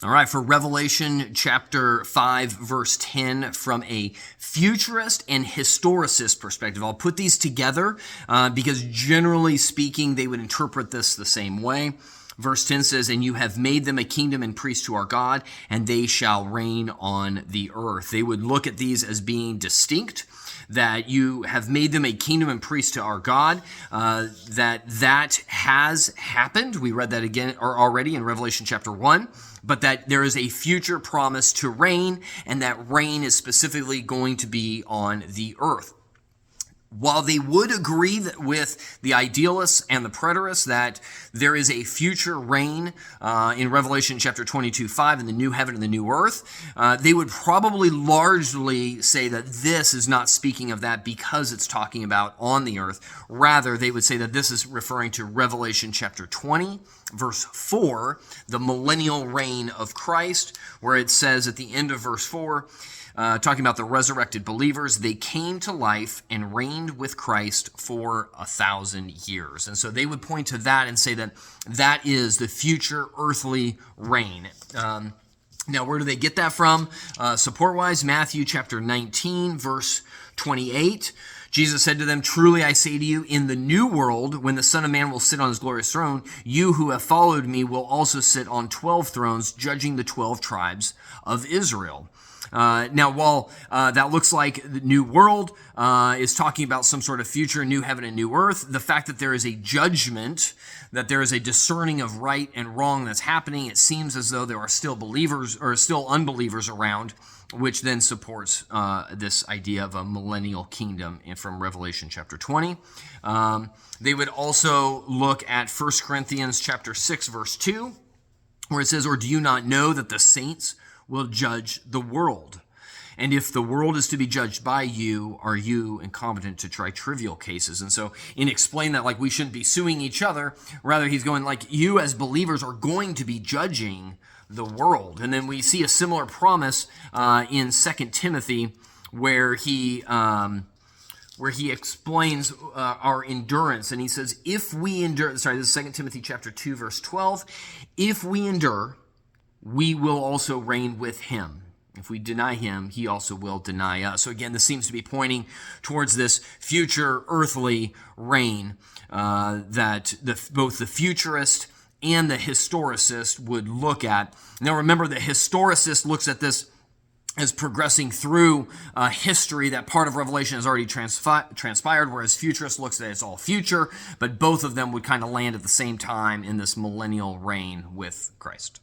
All right, for Revelation chapter 5, verse 10, from a futurist and historicist perspective. I'll put these together because generally speaking, they would interpret this the same way. Verse 10 says, "And you have made them a kingdom and priests to our God, and they shall reign on the earth." They would look at these as being distinct, that you have made them a kingdom and priests to our God, that has happened. We read that again or already in Revelation chapter 1, but that there is a future promise to reign, and that reign is specifically going to be on the earth. While they would agree with the idealists and the preterists that there is a future reign in Revelation chapter 22:5 in the new heaven and the new earth, they would probably largely say that this is not speaking of that because it's talking about on the earth. Rather, they would say that this is referring to Revelation chapter 20, verse 4, the millennial reign of Christ, where it says at the end of verse 4, talking about the resurrected believers, they came to life and reigned with Christ for 1,000 years. And so they would point to that and say that that is the future earthly reign. Now, where do they get that from? Support-wise, Matthew chapter 19, verse 28. Jesus said to them, "Truly I say to you, in the new world, when the Son of Man will sit on his glorious throne, you who have followed me will also sit on 12 thrones, judging the 12 tribes of Israel." Now, while that looks like the new world is talking about some sort of future new heaven and new earth, the fact that there is a judgment, that there is a discerning of right and wrong that's happening, it seems as though there are still believers or still unbelievers around, which then supports this idea of a millennial kingdom from Revelation chapter 20. They would also look at 1 Corinthians chapter 6, verse 2, where it says, "Or do you not know that the saints will judge the world? And if the world is to be judged by you, are you incompetent to try trivial cases?" And so in explaining that, like, we shouldn't be suing each other, rather he's going like, you as believers are going to be judging the world. And then we see a similar promise in 2 Timothy where he explains our endurance. And he says, if we endure, this is 2 Timothy chapter 2, verse 12, "If we endure, we will also reign with him. If we deny him, he also will deny us." So again, this seems to be pointing towards this future earthly reign that both the futurist and the historicist would look at. Now remember, the historicist looks at this as progressing through history. That part of Revelation has already transpired, whereas futurist looks at it as all future, but both of them would kind of land at the same time in this millennial reign with Christ.